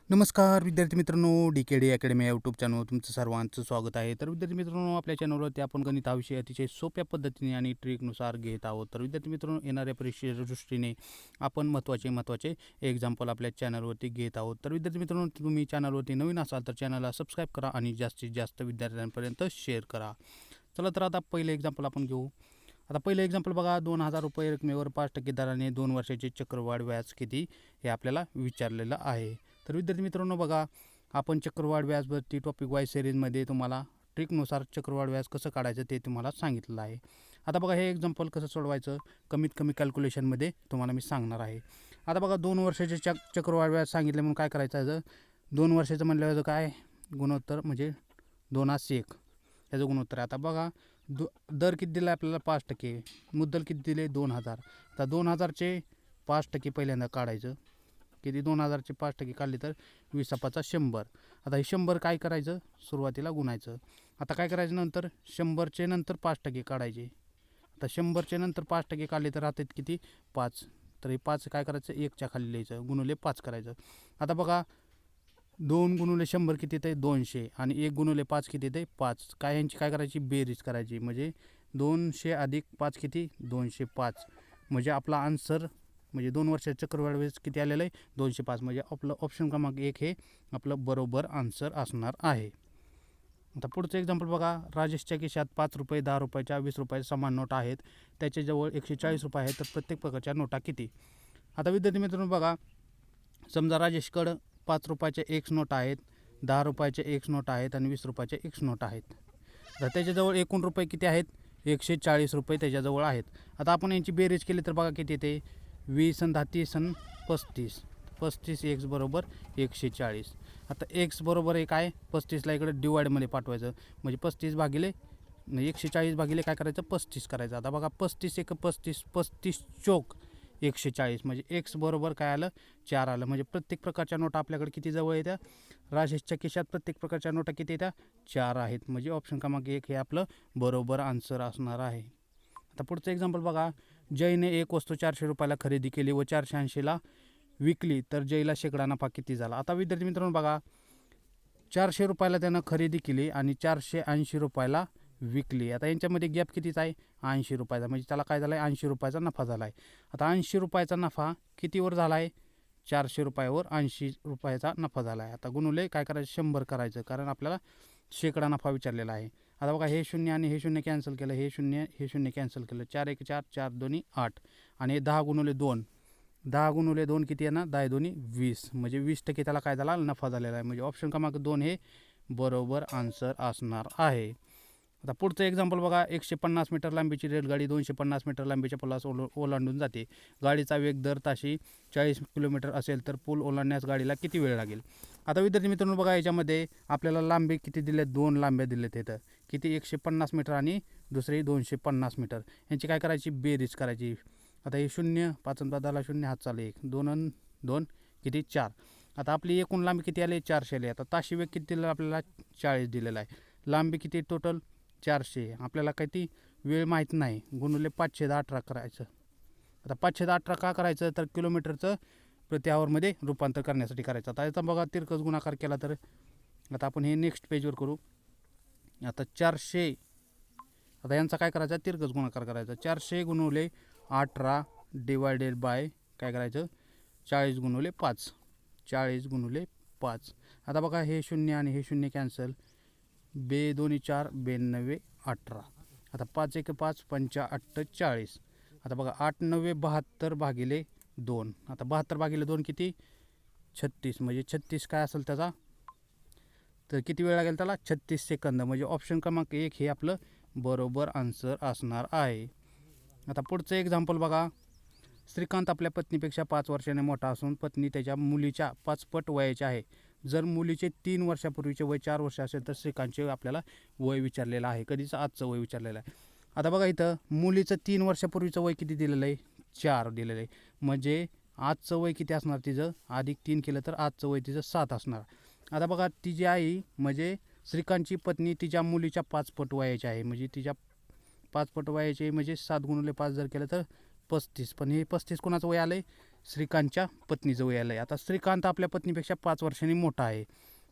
नमस्कार विद्यार्थी मित्रांनो, DKD अकॅडमी या यूट्यूब चॅनलवर तुमचं सर्वांचं स्वागत आहे. तर विद्यार्थी मित्रांनो, आपल्या चॅनलवरती आपण गणित हा विषय अतिशय सोप्या पद्धतीने आणि ट्रिकनुसार घेत आहोत. तर विद्यार्थी मित्रांनो, येणाऱ्या परीक्षेच्या दृष्टीने आपण महत्त्वाचे एक्झाम्पल आपल्या चॅनलवरती घेत आहोत. तर विद्यार्थी मित्रांनो, तुम्ही चॅनलवरती नवीन असाल तर चॅनलला सबस्क्राईब करा आणि जास्तीत जास्त विद्यार्थ्यांपर्यंत शेअर करा. चला तर आता पहिले एक्झाम्पल आपण घेऊ. आता पहिलं एक्झाम्पल बघा, 2000 रुपये रकमेवर 5% दराने 2 वर्षाचे चक्रवाढ व्याज किती हे आपल्याला विचारलेलं आहे. तर विद्यार्थी मित्रांनो बघा, आपण चक्रवाढ व्याजवरती टॉपिक वाईज सिरीजमध्ये तुम्हाला ट्रिकनुसार चक्रवाढ व्याज कसं काढायचं ते तुम्हाला सांगितलेलं आहे. आता बघा, हे एक्झाम्पल कसं सोडवायचं कमीत कमी कॅल्क्युलेशनमध्ये तुम्हाला मी सांगणार आहे. आता बघा, 2 वर्षाचे चक्रवाढ व्याज सांगितले म्हणून काय करायचं आहे, 2 वर्षाचं म्हणल्यावर काय गुणोत्तर म्हणजे 2/1 त्याचं गुणोत्तर आहे. आता बघा, दर किती दिला आपल्याला 5%, मुद्दल किती दिले 2000. आता 2000चे 5% पहिल्यांदा काढायचं. किती 2000चे 5% काढले तर 20×5 100. आता हे 100 काय करायचं सुरुवातीला गुणायचं. आता काय करायचं नंतर 100चे नंतर 5% काढायचे. आता 100चे नंतर 5% काढले तर राहतात किती 5. तर हे 5 काय करायचं 1च्या खाली लिहायचं, गुणुले 5 करायचं. आता बघा, 2 गुणुले 100 किती येते 200 आणि 1 गुणुले 5 किती येते 5. काय यांची काय करायची बेरीज करायची, म्हणजे 200 अधिक 5 किती 205. म्हणजे आपला आन्सर म्हणजे 2 वर्षाचं चक्रवाढ व्याज किती आलेलं आहे 205. म्हणजे आपलं ऑप्शन क्रमांक 1 हे आपलं बरोबर आन्सर असणार आहे. आता पुढचं एक्झाम्पल बघा, राजेशच्या खिशात 5 रुपये 10 रुपयाच्या 20 रुपयाच्या समान नोटा आहेत. त्याच्याजवळ 140 रुपये आहेत. तर प्रत्येक प्रकारच्या नोटा किती. आता विद्यार्थी मित्रांनो बघा, समजा राजेशकडं 5 रुपयाच्या एक्स नोटा आहेत, 10 रुपयाच्या एक्स नोटा आहेत आणि 20 रुपयाच्या एक्स नोटा आहेत. तर त्याच्याजवळ एकूण रुपये किती आहेत 140 रुपये त्याच्याजवळ आहेत. आता आपण यांची बेरीज केली तर बघा किती येते 20 आणि 10 30 आणि 35. 35 एक्स बरोबर 140. आता एक्स बरोबर आहे काय 35ला इकडे डिवाइडमध्ये पाठवायचं, म्हणजे 35 भागिले 140 भागिले काय करायचं 35 करायचं. आता बघा 35 एक 35 35 चौक 140 म्हणजे एक्स बरोबर काय आलं 4 आलं. म्हणजे प्रत्येक प्रकारच्या नोटा आपल्याकडे किती जवळ येत्या राजेशच्या खिशात प्रत्येक प्रकारच्या नोटा किती येत्या 4 आहेत. म्हणजे ऑप्शन क्रमांक 1 हे आपलं बरोबर आन्सर असणार आहे. आता पुढचं एक्झाम्पल बघा, जयने एक वस्तू 400 रुपयाला खरेदी केली व 480ला विकली तर जयला शेकडा नफा किती झाला. आता विद्यार्थी मित्रांनो बघा, 400 रुपयाला त्यानं खरेदी केली आणि 480 रुपयाला विकली. आता यांच्यामध्ये गॅप कितीचा आहे 80 रुपयाचा, म्हणजे त्याला काय झाला आहे 80 रुपयाचा नफा झाला आहे. आता 80 रुपयाचा नफा कितीवर झाला आहे 400 रुपयावर 80 रुपयाचा नफा झाला आहे. आता गुणुले काय करायचं 100 करायचं, कारण आपल्याला शेकडा नफा विचारलेला आहे. आता बघा, हे शून्य आणि हे शून्य कॅन्सल केलं, हे शून्य कॅन्सल केलं, 4 1 4 4 2 8 आणि 10 गुणुले 2 10 गुणुले 2 किती आहे ना 10 2 20. म्हणजे 20% त्याला काय झाला नफा झालेला आहे. म्हणजे ऑप्शन क्रमांक 2 हे बरोबर आन्सर असणार आहे. आता पुढचं एक्झाम्पल बघा, 150 मीटर लांबीची रेलगाडी 250 मीटर लांबीच्या पुलास ओलांडून जाते. गाडीचा वेग दर ताशी 40 किलोमीटर असेल तर पूल ओलांडण्यास गाडीला किती वेळ लागेल. आता विद्यार्थी मित्रांनो बघा, याच्यामध्ये आपल्याला लांबी किती दिले 2 लांब्या दिलेत इथं, किती 150 मीटर आणि दुसरी 250 मीटर. यांची काय करायची बेरीज करायची. आता हे 0 5 10 0 हात चालू 1 2 2 किती 4. आता आपली एकूण लांबी किती आली 400 आली. आता ताशी वेग किती दिलेला आपल्याला 40 दिलेला आहे. लांबी किती टोटल 400. आपल्याला किती वेळ माहीत नाही, गुणुले 518 करायचं. आता 518 का करायचं तर किलोमीटरचं प्रति आवरमध्ये रूपांतर करण्यासाठी करायचं. आता याचा बघा तिरकस गुणाकार केला तर आता आपण हे नेक्स्ट पेजवर करू. आता 400, आता यांचा काय करायचा तिरकस गुणाकार करायचा. 400 गुणुले 18 डिवायडेड बाय काय करायचं 40 गुणुले 5. 40 गुणुले 5. आता बघा, हे शून्य आणि हे शून्य कॅन्सल, 2 2 4 92 18. आता 5 1 5 5 40. आता बघा 8 9 72 भागिले 2. आता 72 भागिले 2 किती 36. म्हणजे 36 काय असेल त्याचा तर किती वेळ लागेल त्याला 36 सेकंद. म्हणजे ऑप्शन क्रमांक 1 हे आपलं बरोबर आन्सर असणार आहे. आता पुढचं एक्झाम्पल बघा, श्रीकांत आपल्या पत्नीपेक्षा 5 वर्षांनी मोठा असून पत्नी त्याच्या मुलीच्या 5 पट वयाची आहे. जर मुलीचे 3 वर्षापूर्वीचे वय 4 वर्ष असेल तर श्रीकांतचे आपल्याला वय विचारलेलं आहे, कधीच आजचं वय विचारलेलं आहे. आता बघा, इथं मुलीचं 3 वर्षापूर्वीचं वय किती दिलेलं आहे 4 दिलेलं आहे. म्हणजे आजचं वय किती असणार तिचं, अधिक 3 केलं तर आजचं वय तिचं 7 असणार. आता बघा, तिची आई म्हणजे श्रीकांतची पत्नी तिच्या मुलीच्या 5 पट वयाची आहे. म्हणजे तिच्या 5 पट वयाचे म्हणजे 7 गुणुले 5 जर केलं तर 35. पण हे 35 कोणाचं वय आलं आहे श्रीकांतच्या पत्नीचं वय आलं आहे. आता श्रीकांत आपल्या पत्नीपेक्षा 5 वर्षांनी मोठा आहे.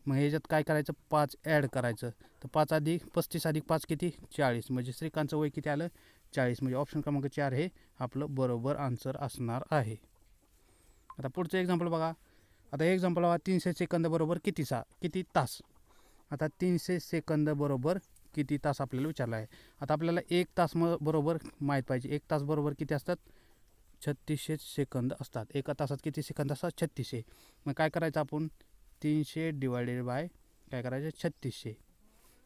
मग ह्याच्यात काय करायचं, 5 ॲड करायचं. तर 5 अधिक 35 अधिक 5 किती, 40. म्हणजे श्रीकांतचं वय किती आलं, 40. म्हणजे ऑप्शन क्रमांक 4 हे आपलं बरोबर आन्सर असणार आहे. आता पुढचं एक्झाम्पल बघा. आता हे एक्झाम्पल बघा, 300 सेकंद बरोबर किती तास. आता 300 सेकंद बरोबर किती तास आपल्याला विचारलं आहे. आता आपल्याला 1 तास बरोबर माहीत पाहिजे. 1 तास बरोबर किती असतात, 3600 सेकंद असतात. एका तासात किती सेकंद असतात, 3600. मग काय करायचं आपण, 300 डिवायडेड बाय काय करायचं, 3600.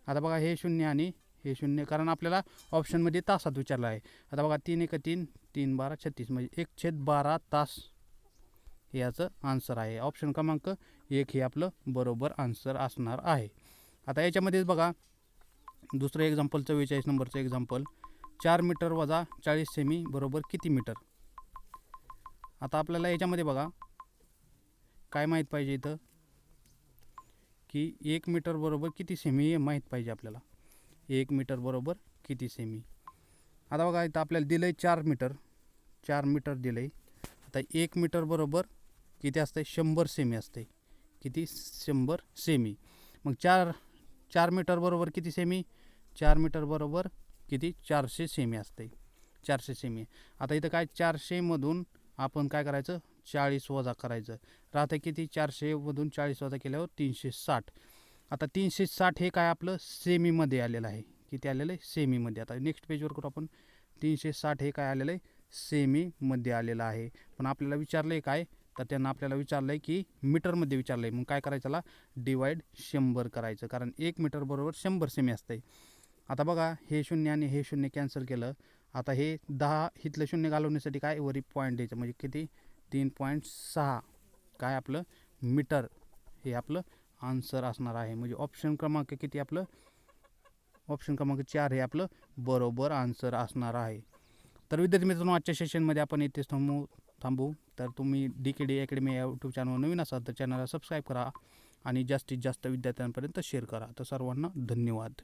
आता बघा हे 0 आणि हे 0, कारण आपल्याला ऑप्शनमध्ये तासात विचारलं आहे. आता बघा 3 1 3, 3 12 36, म्हणजे 1/12 तास हे याचं आन्सर आहे. ऑप्शन क्रमांक 1 हे आपलं बरोबर आन्सर असणार आहे. आता याच्यामध्येच बघा दुसरं एक्झाम्पल, 44 नंबरचं एक्झाम्पल, 4 मीटर वजा 40 सेमी बरोबर किती मीटर. आता आपल्याला याच्यामध्ये बघा काय माहीत पाहिजे इथं, की 1 मीटर बरोबर किती सेमी हे माहीत पाहिजे आपल्याला. 1 मीटर बरोबर किती सेमी. आता बघा इथं आपल्याला दिलं आहे 4 मीटर दिलं आहे. आता 1 मीटर बरोबर किती असतं, 100 सेमी असते. किती, 100 सेमी. मग 4 मीटर बरोबर किती सेमी, 4 मीटर बरोबर किती, 400 सेमी असते. 400 सेमी. आता इथं काय 400मधून आपण काय करायचं, 40 वजा करायचं. राहतं किती, 400मधून 40 वजा केल्यावर 360. आता 360 हे काय आपलं सेमीमध्ये आलेलं आहे. किती आलेलं आहे, सेमीमध्ये. आता नेक्स्ट पेजवर करू आपण. 360 हे काय आलेलं आहे, सेमीमध्ये आलेलं आहे. पण आपल्याला विचारलं आहे काय, तर त्यांना आपल्याला विचारलं आहे की मीटरमध्ये विचारलं आहे. मग काय करायचं, त्याला डिवाइड 100 करायचं, कारण 1 मीटर बरोबर 100 सेमी असते. आता बघा हे 0 आणि हे 0 कॅन्सल केलं. आता हे 10 इथलं 0 घालवण्यासाठी काय वरी पॉईंट द्यायचं, म्हणजे किती, 3.6 काय आपलं मीटर हे आपलं आन्सर असणार आहे. म्हणजे ऑप्शन क्रमांक किती आपलं, ऑप्शन क्रमांक 4 हे आपलं बरोबर आन्सर असणार आहे. तर विद्यार्थी मित्रांनो, आजच्या सेशनमध्ये आपण इथेच थांबू. तर तुम्ही DKD अकॅडमी या यूट्यूब चॅनलवर नवीन असाल तर चॅनलला सबस्क्राईब करा आणि जास्तीत जास्त विद्यार्थ्यांपर्यंत शेअर करा. तर सर्वांना धन्यवाद.